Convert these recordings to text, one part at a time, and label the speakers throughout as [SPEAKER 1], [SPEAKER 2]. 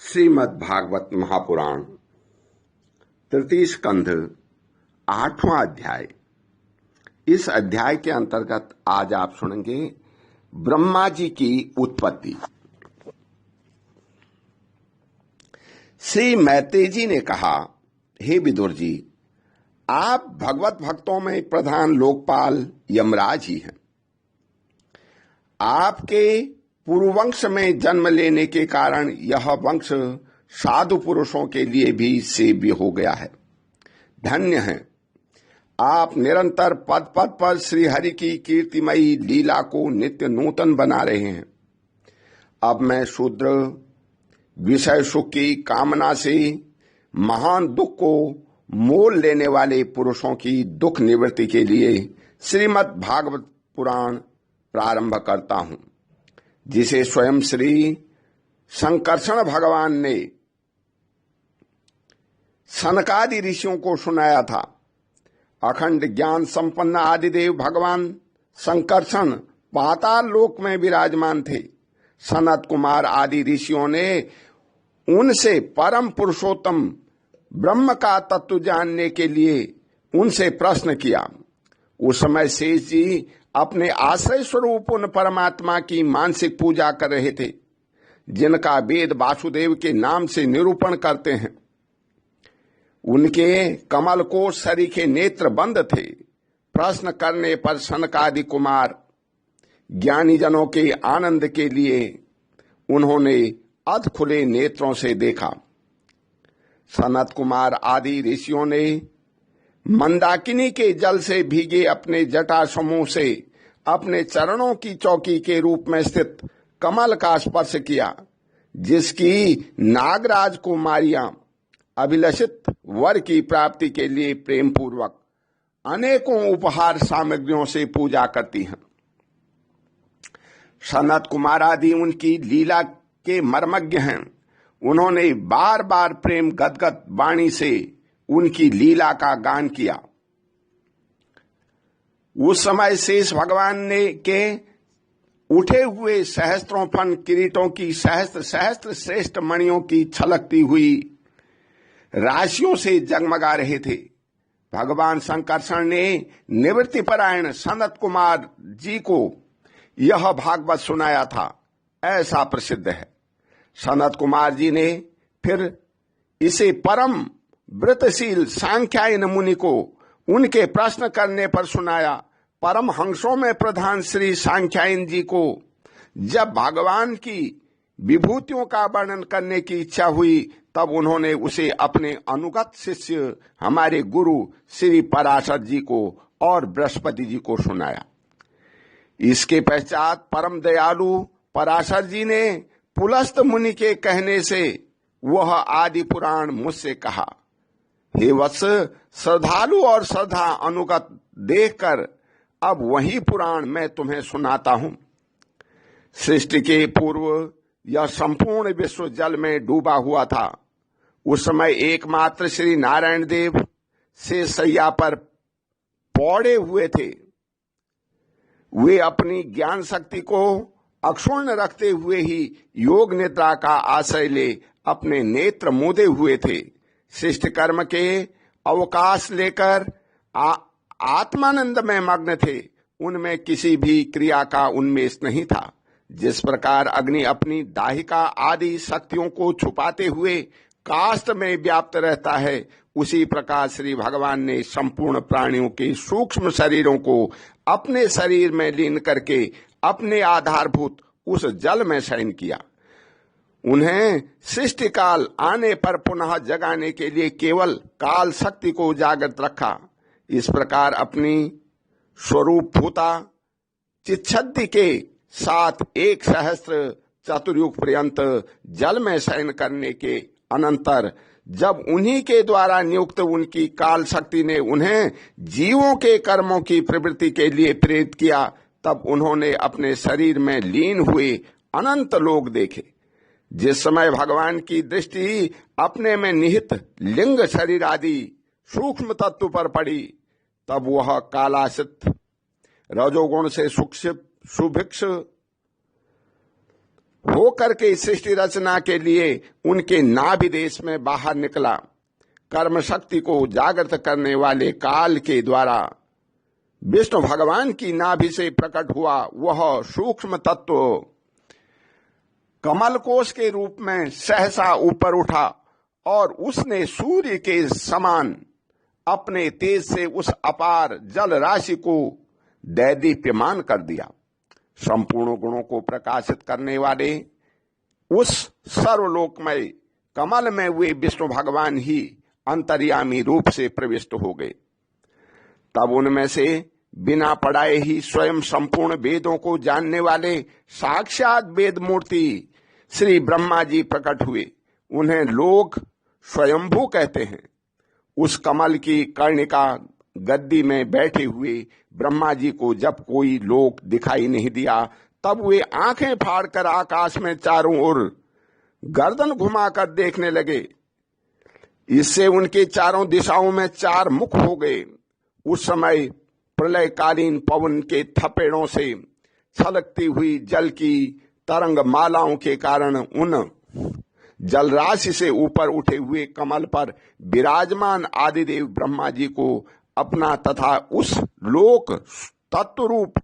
[SPEAKER 1] श्रीमद् भागवत महापुराण तृतीय स्कंध 8वां अध्याय। इस अध्याय के अंतर्गत आज आप सुनेंगे ब्रह्मा जी की उत्पत्ति। श्री मैत्रेय जी ने कहा, हे विदुर जी, आप भगवत भक्तों में प्रधान लोकपाल यमराज ही हैं। आपके पूर्ववंश में जन्म लेने के कारण यह वंश साधु पुरुषों के लिए भी सेव्य हो गया है। धन्य हैं आप, निरंतर पद पद पर श्री हरि की कीर्तिमयी लीला को नित्य नूतन बना रहे हैं। अब मैं शूद्र विषय सुख की कामना से महान दुख को मोल लेने वाले पुरुषों की दुख निवृत्ति के लिए श्रीमद् भागवत पुराण प्रारंभ करता हूं, जिसे स्वयं श्री संकर्षण भगवान ने सनकादि ऋषियों को सुनाया था। अखंड ज्ञान संपन्न आदिदेव भगवान संकर्षण पाताल लोक में विराजमान थे। सनत कुमार आदि ऋषियों ने उनसे परम पुरुषोत्तम ब्रह्म का तत्व जानने के लिए उनसे प्रश्न किया। उस समय शेष जी अपने आश्रय स्वरूप उन परमात्मा की मानसिक पूजा कर रहे थे, जिनका वेद वासुदेव के नाम से निरूपण करते हैं। उनके कमल को सरीखे नेत्र बंद थे। प्रश्न करने पर सनकादि कुमार ज्ञानी जनों के आनंद के लिए उन्होंने अध खुले नेत्रों से देखा। सनत कुमार आदि ऋषियों ने मंदाकिनी के जल से भीगे अपने जटा समूह से अपने चरणों की चौकी के रूप में स्थित कमल का स्पर्श किया, जिसकी नागराज कुमारियां अभिलषित वर की प्राप्ति के लिए प्रेम पूर्वक अनेकों उपहार सामग्रियों से पूजा करती हैं। सनत कुमार आदि उनकी लीला के मर्मज्ञ हैं। उन्होंने बार बार प्रेम गदगद वाणी से उनकी लीला का गान किया। उस समय शेष भगवान ने के उठे हुए सहस्त्रों फन किरीटों की सहस्त्र सहस्त्र श्रेष्ठ मणियों की छलकती हुई राशियों से जगमगा रहे थे। भगवान संकर्षण ने निवृत्तिपरायण सनत कुमार जी को यह भागवत सुनाया था, ऐसा प्रसिद्ध है। सनत कुमार जी ने फिर इसे परम व्रतशील सांख्यायन मुनि को उनके प्रश्न करने पर सुनाया। परम हंसों में प्रधान श्री सांख्यायन जी को जब भगवान की विभूतियों का वर्णन करने की इच्छा हुई, तब उन्होंने उसे अपने अनुगत शिष्य हमारे गुरु श्री पराशर जी को और बृहस्पति जी को सुनाया। इसके पश्चात परम दयालु पराशर जी ने पुलस्त मुनि के कहने से वह आदि पुराण मुझसे कहा। हे वत्स, श्रद्धालु और श्रद्धा अनुगत देखकर अब वही पुराण मैं तुम्हें सुनाता हूं। सृष्टि के पूर्व यह संपूर्ण विश्व जल में डूबा हुआ था। उस समय एकमात्र श्री नारायण देव से सैया पर पौड़े हुए थे। वे अपनी ज्ञान शक्ति को अक्षुण्ण रखते हुए ही योग निद्रा का आश्रय ले अपने नेत्र मूंदे हुए थे। शिष्ट कर्म के अवकाश लेकर आत्मानंद में मग्न थे। उनमें किसी भी क्रिया का उन्मेष नहीं था। जिस प्रकार अग्नि अपनी दाहिका आदि शक्तियों को छुपाते हुए काष्ठ में व्याप्त रहता है, उसी प्रकार श्री भगवान ने संपूर्ण प्राणियों के सूक्ष्म शरीरों को अपने शरीर में लीन करके अपने आधारभूत उस जल में शयन किया। उन्हें सृष्टि काल आने पर पुनः जगाने के लिए केवल काल शक्ति को जागृत रखा। इस प्रकार अपनी स्वरूप भूता चिच्छद्दि के साथ 1 सहस्त्र चतुर्युग पर्यंत जल में शयन करने के अनंतर जब उन्हीं के द्वारा नियुक्त उनकी काल शक्ति ने उन्हें जीवों के कर्मों की प्रवृत्ति के लिए प्रेरित किया, तब उन्होंने अपने शरीर में लीन हुए अनंत लोक देखे। जिस समय भगवान की दृष्टि अपने में निहित लिंग शरीर आदि सूक्ष्म तत्व पर पड़ी, तब वह कालासित रजोगुण से सुभिक्ष होकर के सृष्टि रचना के लिए उनके नाभि देश में बाहर निकला। कर्म शक्ति को जागृत करने वाले काल के द्वारा विष्णु भगवान की नाभि से प्रकट हुआ वह सूक्ष्म तत्व कमल कोश के रूप में सहसा ऊपर उठा और उसने सूर्य के समान अपने तेज से उस अपार जल राशि को दैदीप्यमान कर दिया। संपूर्ण गुणों को प्रकाशित करने वाले उस सर्वलोकमय कमल में वे विष्णु भगवान ही अंतर्यामी रूप से प्रविष्ट हो गए। तब उनमें से बिना पढ़ाए ही स्वयं संपूर्ण वेदों को जानने वाले साक्षात वेद मूर्ति श्री ब्रह्मा जी प्रकट हुए। उन्हें लोग स्वयंभू कहते हैं। उस कमल की कर्णिका गद्दी में बैठे हुए ब्रह्मा जी को जब कोई लोक दिखाई नहीं दिया, तब वे आंखें फाड़कर आकाश में चारों ओर गर्दन घुमाकर देखने लगे। इससे उनके चारों दिशाओं में चार मुख हो गए। उस समय प्रलयकालीन पवन के थपेड़ों से छलकती हुई जल की तरंग मालाओं के कारण उन जल राशि से ऊपर उठे हुए कमल पर विराजमान आदिदेव ब्रह्मा जी को अपना तथा उस लोक तत्व रूप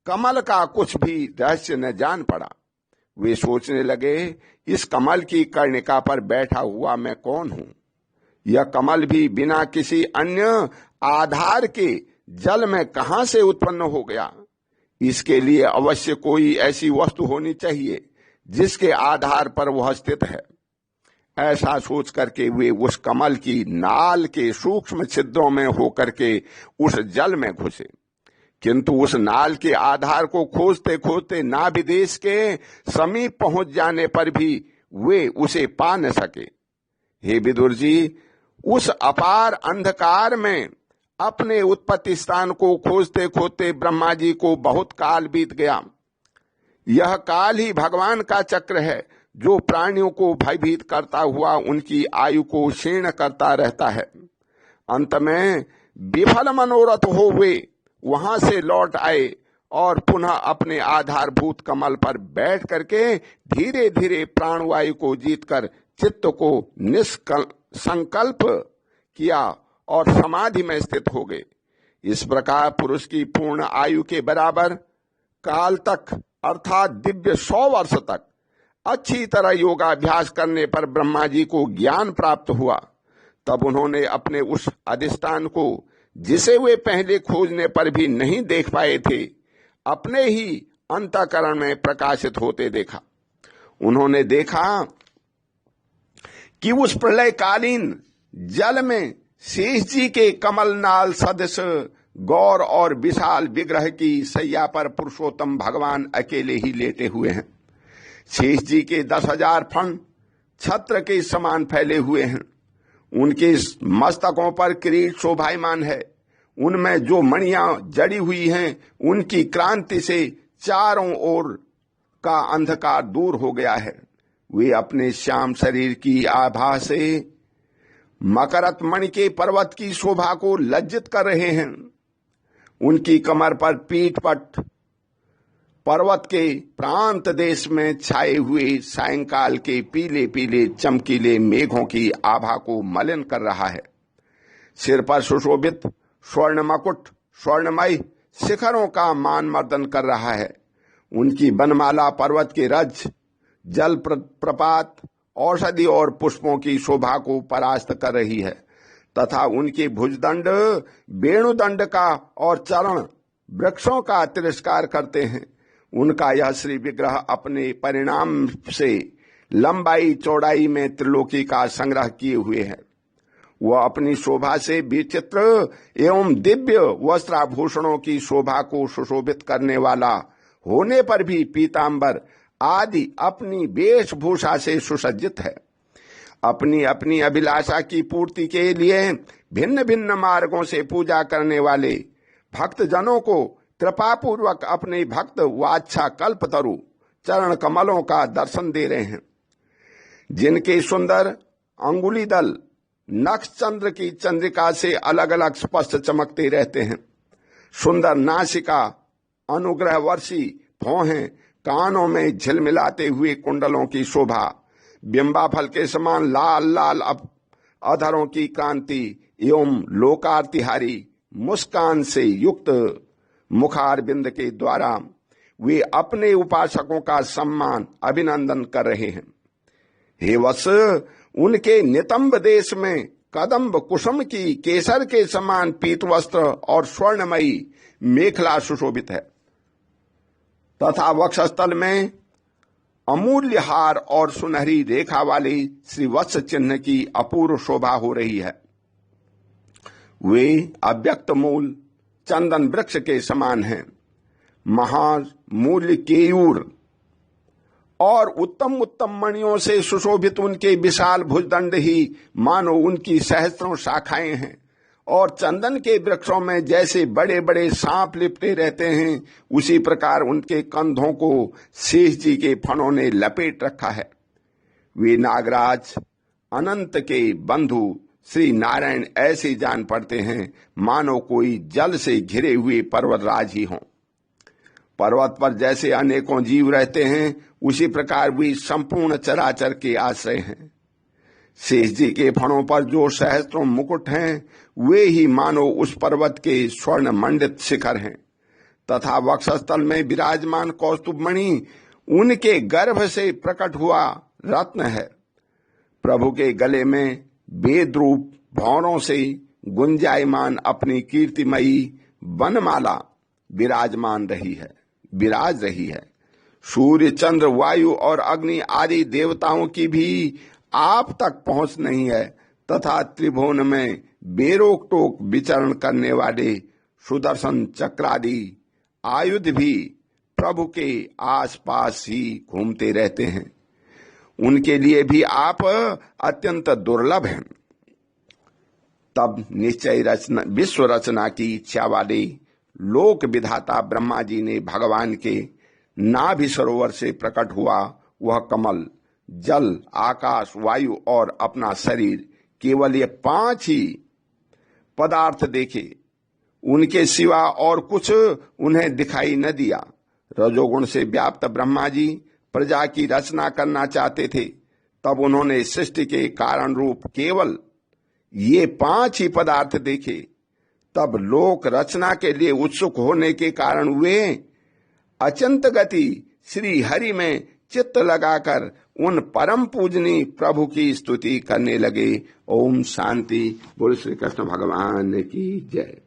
[SPEAKER 1] कमल का कुछ भी रहस्य न जान पड़ा। वे सोचने लगे, इस कमल की कर्णिका पर बैठा हुआ मैं कौन हूं? यह कमल भी बिना किसी अन्य आधार के जल में कहां से उत्पन्न हो गया? इसके लिए अवश्य कोई ऐसी वस्तु होनी चाहिए जिसके आधार पर वह स्थित है। ऐसा सोच करके वे उस कमल की नाल के सूक्ष्म छिद्रों में होकर के उस जल में घुसे, किंतु उस नाल के आधार को खोजते खोजते नाभिदेश के समीप पहुंच जाने पर भी वे उसे पा न सके। हे विदुर जी, उस अपार अंधकार में अपने उत्पत्ति स्थान को खोजते खोजते ब्रह्मा जी को बहुत काल बीत गया। यह काल ही भगवान का चक्र है जो प्राणियों को भयभीत करता हुआ उनकी आयु को क्षीण करता रहता है। अंत में विफल मनोरथ हो वे वहां से लौट आए और पुनः अपने आधारभूत कमल पर बैठ करके धीरे धीरे प्राणवायु को जीतकर चित्त को संकल्प किया और समाधि में स्थित हो गए। इस प्रकार पुरुष की पूर्ण आयु के बराबर काल तक अर्थात दिव्य 100 वर्ष तक अच्छी तरह योगाभ्यास करने पर ब्रह्मा जी को ज्ञान प्राप्त हुआ। तब उन्होंने अपने उस अधिष्ठान को, जिसे वे पहले खोजने पर भी नहीं देख पाए थे, अपने ही अंतःकरण में प्रकाशित होते देखा। उन्होंने देखा कि उस प्रलयकालीन जल में शेष जी के कमल नाल सदृश गौर और विशाल विग्रह की सैया पर पुरुषोत्तम भगवान अकेले ही लेटे हुए हैं। शेष जी के 10,000 फण छत्र के समान फैले हुए हैं। उनके मस्तकों पर किरीट शोभायमान है। उनमें जो मणियां जड़ी हुई हैं, उनकी क्रांति से चारों ओर का अंधकार दूर हो गया है। वे अपने श्याम शरीर की आभा से मकरत मणि के पर्वत की शोभा को लज्जित कर रहे हैं। उनकी कमर पर पीठ पट पर्वत के प्रांत देश में छाए हुए सायंकाल के पीले पीले चमकीले मेघों की आभा को मलिन कर रहा है। सिर पर सुशोभित स्वर्ण मकुट स्वर्णमय शिखरों का मान मर्दन कर रहा है। उनकी बनमाला पर्वत के रज, जल प्रपात, औषधि और पुष्पों की शोभा को परास्त कर रही है तथा उनके भुजदंड वेणुदंड का और चरण वृक्षों का तिरस्कार करते हैं। उनका यह श्री विग्रह अपने परिणाम से लंबाई चौड़ाई में त्रिलोकी का संग्रह किए हुए है। वह अपनी शोभा से विचित्र एवं दिव्य वस्त्राभूषणों की शोभा को सुशोभित करने वाला होने पर भी पीतांबर आदि अपनी वेशभूषा से सुसज्जित है। अपनी अपनी अभिलाषा की पूर्ति के लिए भिन्न भिन्न मार्गों से पूजा करने वाले भक्त जनों को कृपापूर्वक अपने भक्त वाच्छा कल्पतरु चरण कमलों का दर्शन दे रहे हैं, जिनके सुंदर अंगुली दल नक्ष चंद्र की चंद्रिका से अलग अलग स्पष्ट चमकते रहते हैं। सुंदर नासिका, अनुग्रह वर्षी भौहें, कानों में झिलमिलाते हुए कुंडलों की शोभा, बिंबा फल के समान लाल लाल अधरों की कांति एवं लोकार्तिहारी मुस्कान से युक्त मुखार बिंद के द्वारा वे अपने उपासकों का सम्मान अभिनंदन कर रहे हैं। हे वत्स, उनके नितंब देश में कदम्ब कुसुम की केसर के समान पीत वस्त्र और स्वर्णमयी मेखला सुशोभित है तथा वक्षस्थल में अमूल्य हार और सुनहरी रेखा वाली श्री वत्स चिन्ह की अपूर्व शोभा हो रही है। वे अव्यक्त मूल चंदन वृक्ष के समान हैं। महामूल्य केयूर और उत्तम उत्तम मणियों से सुशोभित उनके विशाल भुजदंड ही मानो उनकी सहस्त्रों शाखाएं हैं, और चंदन के वृक्षों में जैसे बड़े बड़े सांप लिपटे रहते हैं, उसी प्रकार उनके कंधों को शेष जी के फणों ने लपेट रखा है। वे नागराज अनंत के बंधु श्री नारायण ऐसे जान पड़ते हैं मानो कोई जल से घिरे हुए पर्वतराज ही हों। पर्वत पर जैसे अनेकों जीव रहते हैं, उसी प्रकार वे संपूर्ण चराचर के आश्रय हैं। शेष जी के फणों पर जो सहस्त्रों मुकुट हैं, वे ही मानो उस पर्वत के स्वर्ण मंडित शिखर हैं, तथा वक्षस्थल में विराजमान कौस्तुभमणि उनके गर्भ से प्रकट हुआ रत्न है। प्रभु के गले में वेद रूप भौरों से गुंजायमान अपनी कीर्तिमयी वनमाला विराज रही है। सूर्य, चंद्र, वायु और अग्नि आदि देवताओं की भी आप तक पहुंच नहीं है, तथा त्रिभुवन में बेरोक टोक विचरण करने वाले सुदर्शन चक्रादि आयुध भी प्रभु के आसपास ही घूमते रहते हैं। उनके लिए भी आप अत्यंत दुर्लभ हैं। तब निश्चय विश्व रचना की इच्छा वाले लोक विधाता ब्रह्मा जी ने भगवान के नाभि सरोवर से प्रकट हुआ वह कमल, जल, आकाश, वायु और अपना शरीर, केवल ये 5 ही पदार्थ देखे। उनके सिवा और कुछ उन्हें दिखाई न दिया। रजोगुण से व्याप्त ब्रह्मा जी प्रजा की रचना करना चाहते थे। तब उन्होंने सृष्टि के कारण रूप केवल ये 5 ही पदार्थ देखे। तब लोक रचना के लिए उत्सुक होने के कारण वे अचंत गति श्री हरि में चित्त लगाकर उन परम पूजनीय प्रभु की स्तुति करने लगे। ओम शांति। बोल श्री कृष्ण भगवान की जय।